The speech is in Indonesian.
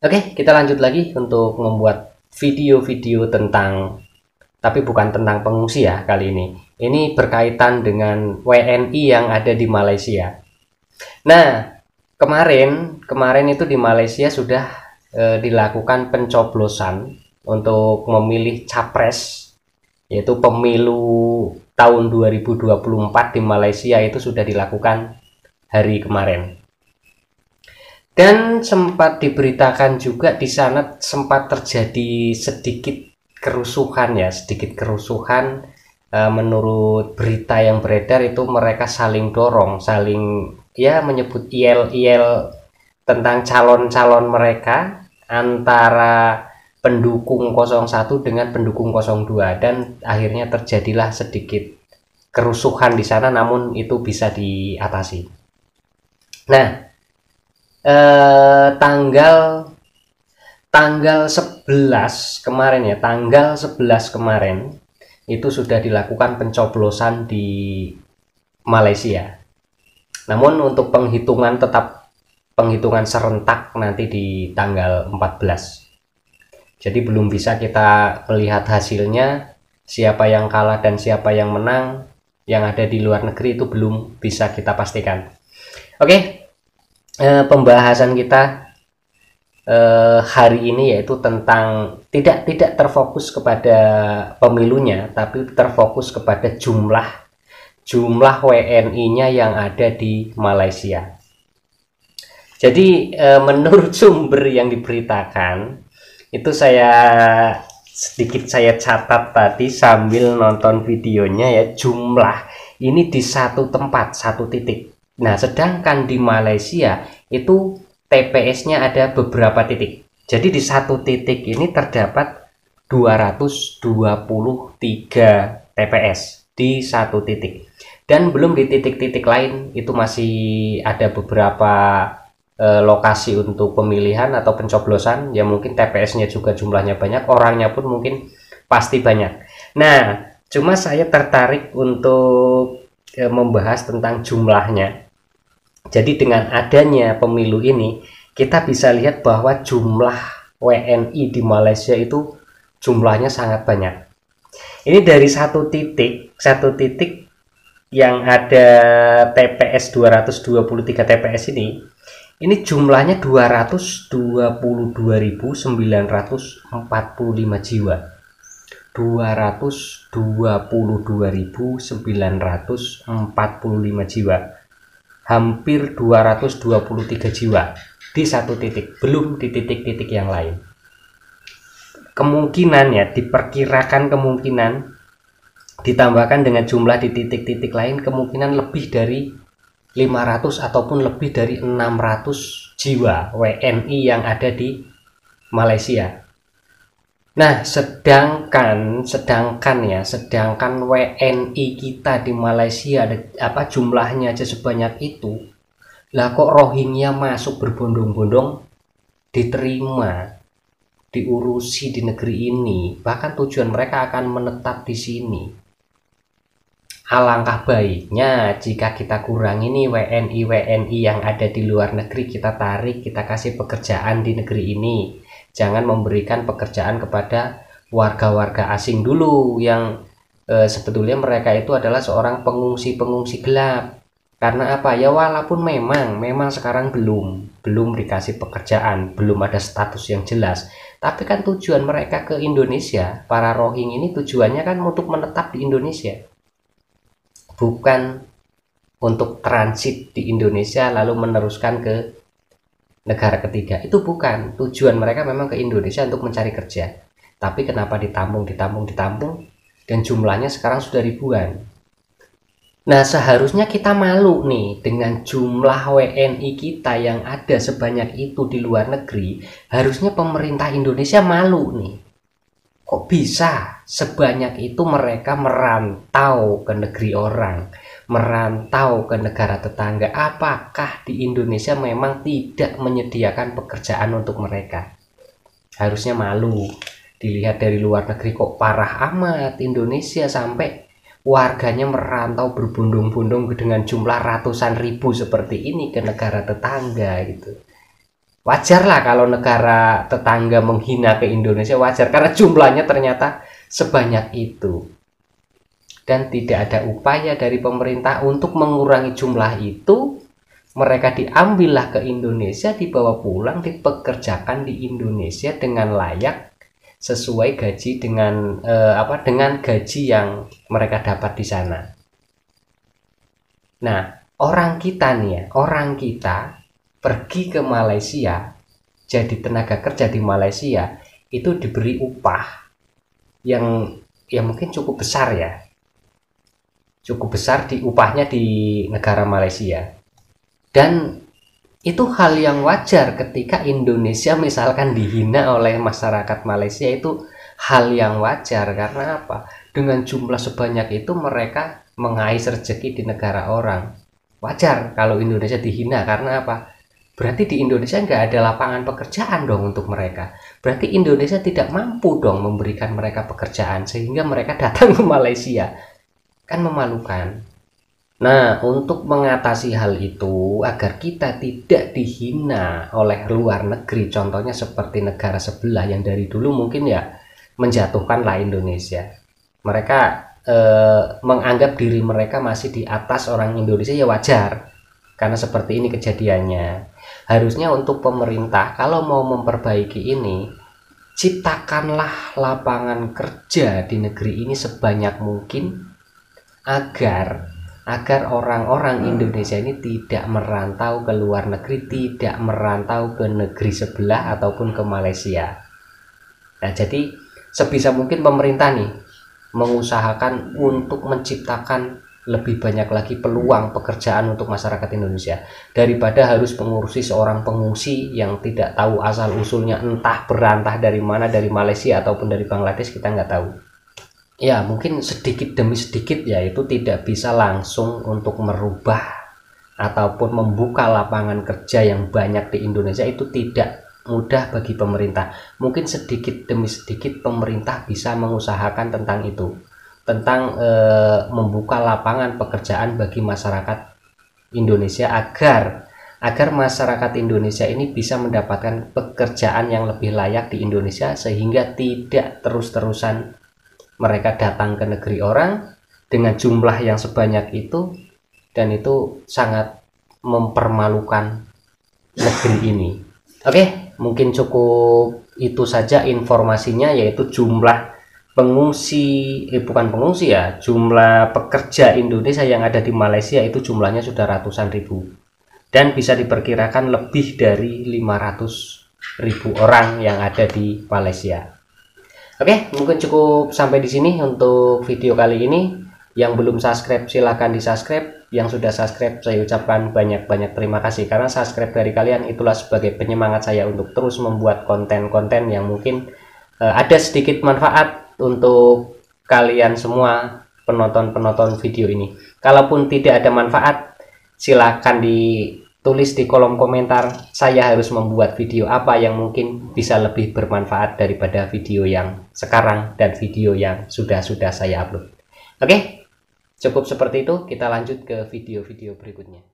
Oke, kita lanjut lagi untuk membuat video-video tentang, tapi bukan tentang pengungsi ya kali ini. Ini berkaitan dengan WNI yang ada di Malaysia. Nah, kemarin itu di Malaysia sudah dilakukan pencoblosan untuk memilih capres, yaitu pemilu tahun 2024 di Malaysia itu sudah dilakukan hari kemarin. Dan sempat diberitakan juga di sana sempat terjadi sedikit kerusuhan. Menurut berita yang beredar itu mereka saling dorong, saling ya menyebut yel-yel tentang calon-calon mereka antara pendukung 01 dengan pendukung 02, dan akhirnya terjadilah sedikit kerusuhan di sana, namun itu bisa diatasi. Nah, tanggal tanggal 11 kemarin ya, tanggal 11 kemarin itu sudah dilakukan pencoblosan di Malaysia. Namun untuk penghitungan serentak nanti di tanggal 14. Jadi belum bisa kita melihat hasilnya, siapa yang kalah dan siapa yang menang yang ada di luar negeri itu belum bisa kita pastikan. Oke, pembahasan kita hari ini yaitu tentang tidak terfokus kepada pemilunya, tapi terfokus kepada jumlah WNI-nya yang ada di Malaysia. Jadi menurut sumber yang diberitakan itu sedikit saya catat tadi sambil nonton videonya ya, jumlah ini di satu tempat, satu titik. Nah, sedangkan di Malaysia itu TPS-nya ada beberapa titik. Jadi di satu titik ini terdapat 223 TPS di satu titik. Dan belum di titik-titik lain, itu masih ada beberapa lokasi untuk pemilihan atau pencoblosan. Ya mungkin TPS-nya juga jumlahnya banyak, orangnya pun mungkin pasti banyak. Nah, cuma saya tertarik untuk membahas tentang jumlahnya. Jadi dengan adanya pemilu ini, kita bisa lihat bahwa jumlah WNI di Malaysia itu jumlahnya sangat banyak. Ini dari satu titik yang ada TPS 223 TPS ini jumlahnya 222.945 jiwa. 222.945 jiwa. Hampir 223 jiwa di satu titik, belum di titik-titik yang lain. Kemungkinan ya, diperkirakan kemungkinan ditambahkan dengan jumlah di titik-titik lain, kemungkinan lebih dari 500 ataupun lebih dari 600 jiwa WNI yang ada di Malaysia. Nah, sedangkan WNI kita di Malaysia jumlahnya aja sebanyak itu. Lah kok Rohingya masuk berbondong-bondong, diterima, diurusi di negeri ini, bahkan tujuan mereka akan menetap di sini. Alangkah baiknya jika kita kurangi nih WNI yang ada di luar negeri, kita tarik, kita kasih pekerjaan di negeri ini. Jangan memberikan pekerjaan kepada warga-warga asing dulu yang sebetulnya mereka itu adalah seorang pengungsi gelap. Karena apa? Ya walaupun memang sekarang belum dikasih pekerjaan, belum ada status yang jelas. Tapi kan tujuan mereka ke Indonesia, para Rohingya ini tujuannya kan untuk menetap di Indonesia. Bukan untuk transit di Indonesia lalu meneruskan ke negara ketiga. Itu bukan tujuan mereka, memang ke Indonesia untuk mencari kerja. Tapi kenapa ditampung dan jumlahnya sekarang sudah ribuan. Nah, seharusnya kita malu nih dengan jumlah WNI kita yang ada sebanyak itu di luar negeri. Harusnya pemerintah Indonesia malu nih. Kok bisa sebanyak itu mereka merantau ke negeri orang, merantau ke negara tetangga? Apakah di Indonesia memang tidak menyediakan pekerjaan untuk mereka? Harusnya malu. Dilihat dari luar negeri kok parah amat Indonesia sampai warganya merantau berbondong-bondong dengan jumlah ratusan ribu seperti ini ke negara tetangga gitu. Wajar lah kalau negara tetangga menghina ke Indonesia, wajar karena jumlahnya ternyata sebanyak itu. Dan tidak ada upaya dari pemerintah untuk mengurangi jumlah itu. Mereka diambillah ke Indonesia, dibawa pulang, dipekerjakan di Indonesia dengan layak sesuai gaji dengan gaji yang mereka dapat di sana. Nah, orang kita nih ya, orang kita pergi ke Malaysia, jadi tenaga kerja di Malaysia itu diberi upah yang mungkin cukup besar ya, cukup besar di upahnya di negara Malaysia. Dan itu hal yang wajar ketika Indonesia misalkan dihina oleh masyarakat Malaysia, itu hal yang wajar karena apa? Dengan jumlah sebanyak itu mereka mengais rezeki di negara orang. Wajar kalau Indonesia dihina karena apa? Berarti di Indonesia nggak ada lapangan pekerjaan dong untuk mereka. Berarti Indonesia tidak mampu dong memberikan mereka pekerjaan sehingga mereka datang ke Malaysia. Kan memalukan. Nah, untuk mengatasi hal itu agar kita tidak dihina oleh luar negeri, contohnya seperti negara sebelah yang dari dulu mungkin ya menjatuhkanlah Indonesia. Mereka menganggap diri mereka masih di atas orang Indonesia, ya wajar. Karena seperti ini kejadiannya. Harusnya untuk pemerintah kalau mau memperbaiki ini, ciptakanlah lapangan kerja di negeri ini sebanyak mungkin agar orang-orang Indonesia ini tidak merantau ke luar negeri, tidak merantau ke negeri sebelah ataupun ke Malaysia. Nah, jadi sebisa mungkin pemerintah nih mengusahakan untuk menciptakan lebih banyak lagi peluang pekerjaan untuk masyarakat Indonesia daripada harus mengurusi seorang pengungsi yang tidak tahu asal usulnya, entah berantah dari mana, dari Malaysia ataupun dari Bangladesh, kita nggak tahu. Ya, mungkin sedikit demi sedikit ya, itu tidak bisa langsung untuk merubah ataupun membuka lapangan kerja yang banyak di Indonesia, itu tidak mudah bagi pemerintah. Mungkin sedikit demi sedikit pemerintah bisa mengusahakan tentang itu, tentang membuka lapangan pekerjaan bagi masyarakat Indonesia agar masyarakat Indonesia ini bisa mendapatkan pekerjaan yang lebih layak di Indonesia, sehingga tidak terus-terusan mereka datang ke negeri orang dengan jumlah yang sebanyak itu, dan itu sangat mempermalukan negeri ini. Oke, mungkin cukup itu saja informasinya, yaitu jumlah pengungsi, bukan pengungsi ya, jumlah pekerja Indonesia yang ada di Malaysia itu jumlahnya sudah ratusan ribu. Dan bisa diperkirakan lebih dari 500.000 orang yang ada di Malaysia. Oke, mungkin cukup sampai di sini untuk video kali ini. Yang belum subscribe silahkan di subscribe. Yang sudah subscribe saya ucapkan banyak-banyak terima kasih, karena subscribe dari kalian itulah sebagai penyemangat saya untuk terus membuat konten-konten yang mungkin ada sedikit manfaat untuk kalian semua penonton-penonton video ini. Kalaupun tidak ada manfaat, silahkan tulis di kolom komentar, saya harus membuat video apa yang mungkin bisa lebih bermanfaat daripada video yang sekarang dan video yang sudah saya upload. Oke, cukup seperti itu, kita lanjut ke video-video berikutnya.